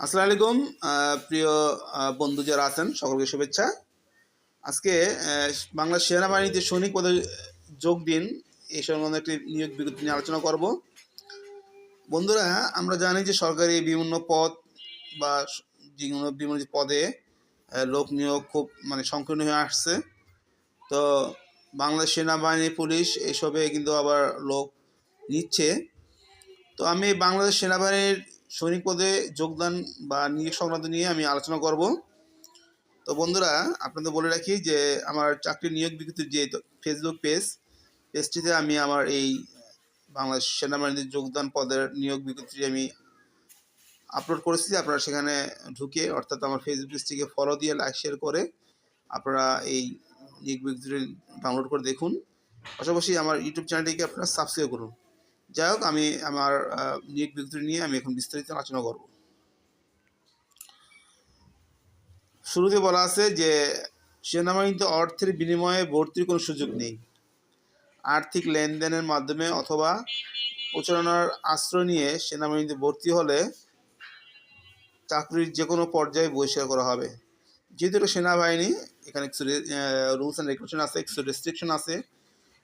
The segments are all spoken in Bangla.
আসসালামু আলাইকুম। প্রিয় বন্ধু যারা আছেন সকলকে শুভেচ্ছা। আজকে বাংলাদেশ সেনাবাহিনীতে সৈনিক পদে যোগ দিন এই সংক্রান্ত একটি নিয়োগ বিজ্ঞপ্তি নিয়ে আলোচনা করব। বন্ধুরা, আমরা জানি যে সরকারি বিভিন্ন পদ বা যেগুলো বিভিন্ন পদে লোক নিয়োগ খুব সংকীর্ণ হয়ে আসছে। তো বাংলাদেশ সেনাবাহিনী, পুলিশ এইসবে কিন্তু আবার লোক নিচ্ছে। তো আমি বাংলাদেশ সেনাবাহিনীর সৈনিক পদে যোগদান বা নিয়োগ সংক্রান্ত নিয়ে আমি আলোচনা করব। তো বন্ধুরা, আপনাদের বলে রাখি যে আমার চাকরি নিয়োগ বিজ্ঞপ্তির যে ফেসবুক পেজটিতে আমি আমার এই বাংলাদেশ সেনাবাহিনীতে যোগদান পদের নিয়োগ বিজ্ঞপ্তি আমি আপলোড করেছি। আপনারা সেখানে ঢুকে, অর্থাৎ আমার ফেসবুক পেজটিকে ফলো দিয়ে লাইক শেয়ার করে আপনারা এই নিয়োগ বিজ্ঞপ্তিটি ডাউনলোড করে দেখুন। পাশাপাশি আমার ইউটিউব চ্যানেলটিকে আপনারা সাবস্ক্রাইব করুন। যাই হোক, আমি আমার নিয়োগ বিজ্ঞপ্তি নিয়ে আমি এখন বিস্তারিত আলোচনা করব। শুরুতে বলা আছে যে সেনাবাহিনীতে অর্থের বিনিময়ে ভর্তির কোনো সুযোগ নেই। আর্থিক লেনদেনের মাধ্যমে অথবা প্রচারণার আশ্রয় নিয়ে সেনাবাহিনীতে ভর্তি হলে চাকরির যে কোনো পর্যায়ে বহিষ্কার করা হবে। যেহেতু এটা সেনাবাহিনী, এখানে কিছু রুলস অ্যান্ড রেগুলেশন আছে, কিছু রেস্ট্রিকশন আছে।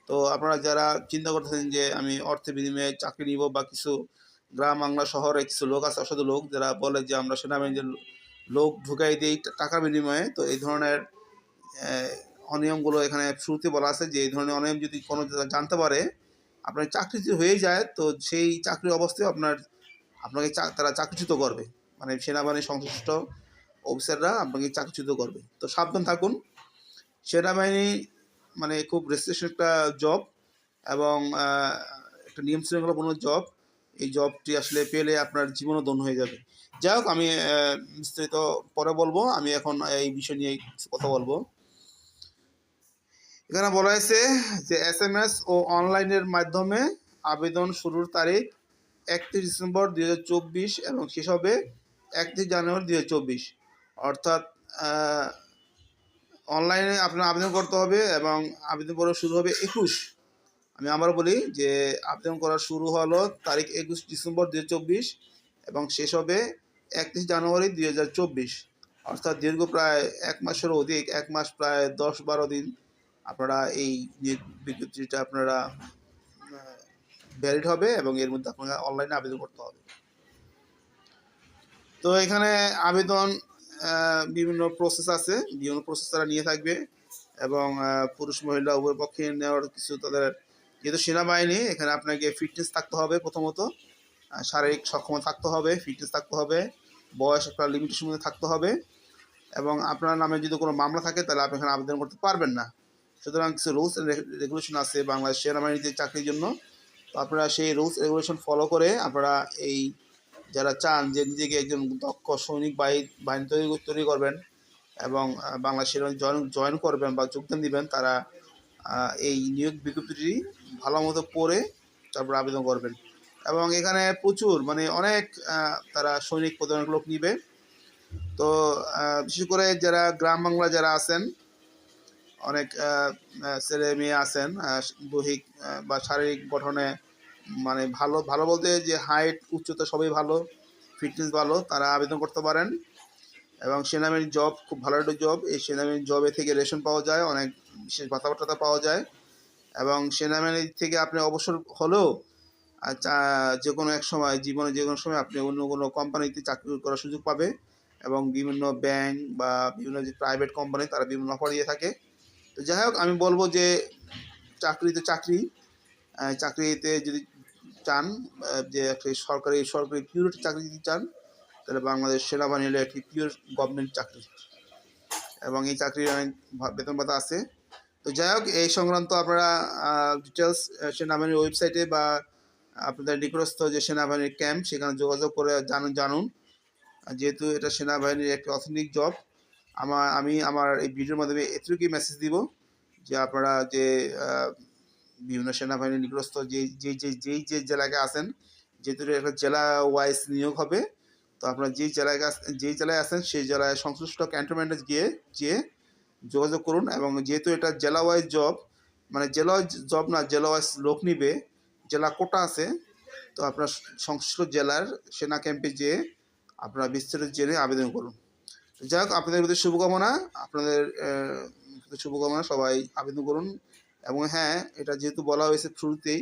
তো আপনারা যারা চিন্তা করতেছেন যে আমি অর্থের বিনিময়ে চাকরি নিব, বা কিছু গ্রাম বাংলা শহরে কিছু লোক আছে, অসাধু লোক যারা বলে যে আমরা সেনাবাহিনীর লোক ঢুকাই দিই টাকার বিনিময়ে, তো এই ধরনের অনিয়মগুলো এখানে শুরুতে বলা আছে যে এই ধরনের অনিয়ম যদি কোনো জানতে পারে, আপনার চাকরি যদি হয়ে যায়, তো সেই চাকরি অবস্থায় আপনাকে তারা চাকরিচ্যুত করবে। সেনাবাহিনীর সংশ্লিষ্ট অফিসাররা আপনাকে চাকরিচ্যুত করবে। তো সাবধান থাকুন। সেনাবাহিনী খুব রেস্ট্রিকশন একটা জব, এবং একটা নিয়ম শৃঙ্খলাপূর্ণ জব। এই জবটি আসলে পেলে আপনার জীবনও ধন্য হয়ে যাবে। যাই হোক, আমি বিস্তারিত পরে বলবো। আমি এখন এই বিষয় নিয়ে কিছু কথা বলবো। এখানে বলা হয়েছে যে SMS ও অনলাইনের মাধ্যমে আবেদন শুরুর তারিখ 31 ডিসেম্বর 2024 এবং শেষ হবে 31 জানুয়ারি 2024। অর্থাৎ অনলাইনে আপনার আবেদন করতে হবে এবং আবেদন করা শুরু হবে 21। আমি আবারও বলি যে আবেদন করা শুরু হলো তারিখ 21 ডিসেম্বর 2024 এবং শেষ হবে 31 জানুয়ারি 2024। অর্থাৎ দীর্ঘ প্রায় 1 মাসেরও অধিক, 1 মাস প্রায় 10-12 দিন আপনারা এই বিজ্ঞপ্তিটা আপনারা ভ্যালিড হবে, এবং এর মধ্যে আপনারা অনলাইনে আবেদন করতে হবে। তো এখানে আবেদন বিভিন্ন প্রসেস আছে, বিভিন্ন প্রসেস তারা নিয়ে থাকবে, এবং পুরুষ মহিলা উভয় পক্ষে নেওয়ার কিছু তাদের, যেহেতু সেনাবাহিনী, এখানে আপনাকে ফিটনেস থাকতে হবে, প্রথমত শারীরিক সক্ষমতা থাকতে হবে, ফিটনেস থাকতে হবে, বয়স একটা লিমিটেশন মধ্যে থাকতে হবে, এবং আপনার নামে যদি কোনো মামলা থাকে তাহলে আপনি এখানে আবেদন করতে পারবেন না। সুতরাং কিছু রুলস অ্যান্ড রেগুলেশন আছে বাংলাদেশ সেনাবাহিনীতে চাকরির জন্য। তো আপনারা সেই রুলস রেগুলেশন ফলো করে আপনারা এই যারা চান যে নিজেকে একজন দক্ষ সৈনিক বাহিনী তৈরি করবেন এবং বাংলাদেশ সেনাবাহিনী জয়েন করবেন বা যোগদান দিবেন, তারা এই নিয়োগ বিজ্ঞপ্তিটি ভালো মতো পড়ে তারপর আবেদন করবেন। এবং এখানে প্রচুর অনেক তারা সৈনিক পদে অনেক লোক নিবে। তো বিশেষ করে যারা গ্রাম বাংলা যারা আছেন, অনেক ছেলে মেয়ে আছেন দৈহিক বা শারীরিক গঠনে ভালো ভালো বলতে যে হাইট উচ্চতা সবই ভালো, ফিটনেস ভালো, তারা আবেদন করতে পারেন। এবং সেনাবাহিনীর জব খুব ভালো একটা জব। এই সেনাবাহিনীর জবে থেকে রেশন পাওয়া যায়, অনেক বিশেষ ভাতা পাওয়া যায়, এবং সেনাবাহিনী থেকে আপনি অবসর হলেও যে কোনো এক সময়, জীবনে যে কোনো সময় আপনি অন্য কোনো কোম্পানিতে চাকরি করার সুযোগ পাবে, এবং বিভিন্ন ব্যাংক বা বিভিন্ন যে প্রাইভেট কোম্পানি তারা বিভিন্ন অফার দিয়ে থাকে। তো যাই হোক, আমি বলবো যে চাকরিতে যদি চান যে একটা সরকারি পিওর চাকরি যদি চান, তাহলে বাংলাদেশ সেনাবাহিনী হলো একটি পিওর গভর্নমেন্ট চাকরি, এবং এই চাকরির অনেক বেতন ভাতা আছে। তো যাই হোক, এই সংক্রান্ত আপনারা ডিটেলস সেনাবাহিনীর ওয়েবসাইটে বা আপনাদের নিকটস্থ যে সেনাবাহিনীর ক্যাম্প, সেখানে যোগাযোগ করে জানুন। যেহেতু এটা সেনাবাহিনীর একটি অথেন্টিক জব, আমি আমার এই ভিডিওর মাধ্যমে এটুকুই মেসেজ দিব যে আপনারা যে বিভিন্ন সেনাবাহিনীর নিকটস্থ যে জেলায় আছেন, যেহেতু একটা জেলা ওয়াইজ নিয়োগ হবে, তো আপনারা যেই জেলায় আছেন সেই জেলায় সংশ্লিষ্ট ক্যান্টনমেন্টে গিয়ে যোগাযোগ করুন। এবং যেহেতু এটা জেলা ওয়াইজ জব, জেলা ওয়াইজ জব না, জেলা ওয়াইজ লোক নিবে, জেলা কোটা আছে, তো আপনার সংশ্লিষ্ট জেলার সেনা ক্যাম্পে যেয়ে আপনারা বিস্তারিত জেনে আবেদন করুন। যাই হোক, আপনাদের প্রতি শুভকামনা, আপনাদের শুভকামনা, সবাই আবেদন করুন। এবং হ্যাঁ, এটা যেহেতু বলা হয়েছে শুরুতেই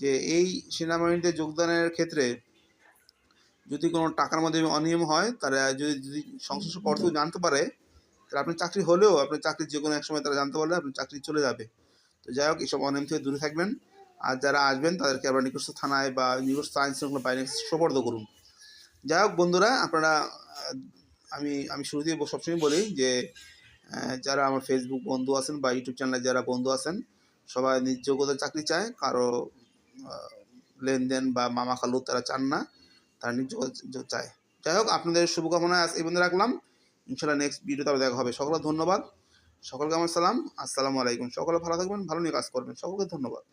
যে এই সেনাবাহিনীতে যোগদানের ক্ষেত্রে যদি কোনো টাকার মধ্যে অনিয়ম হয়, তারা যদি সংশ্লিষ্ট কর্তৃপক্ষ জানতে পারে, তাহলে আপনার চাকরি হলেও আপনার চাকরির যে কোনো এক সময় তারা জানতে পারলে আপনার চাকরি চলে যাবে। তো যাই হোক, এইসব অনিয়ম থেকে দূরে থাকবেন। আর যারা আসবেন তাদেরকে আবার নিকটস্থ থানায় বা নিকটস্থ আইন শৃঙ্খলা বাহিনীর কাছে সোপর্দ করুন। যাই হোক বন্ধুরা, আপনারা আমি শুরুতেই সবসময় বলি যে যারা আমার ফেসবুক বন্ধু আছেন বা ইউটিউব চ্যানেলে যারা বন্ধু আছেন, সবাই নিজ যোগ্যতার চাকরি চায়, কারো লেনদেন বা মামা খালু তারা চান না, তারা নিজ যোগ্যতা চায়। যাই হোক, আপনাদের শুভকামনা এই বন্ধু রাখলাম। ইনশাল্লাহ নেক্সট ভিডিওতে আবার দেখা হবে। সকলে ধন্যবাদ, সকলকে আমার সালাম, আসসালামু আলাইকুম। সকলে ভালো থাকবেন, ভালো নিয়ে কাজ করবেন। সকলকে ধন্যবাদ।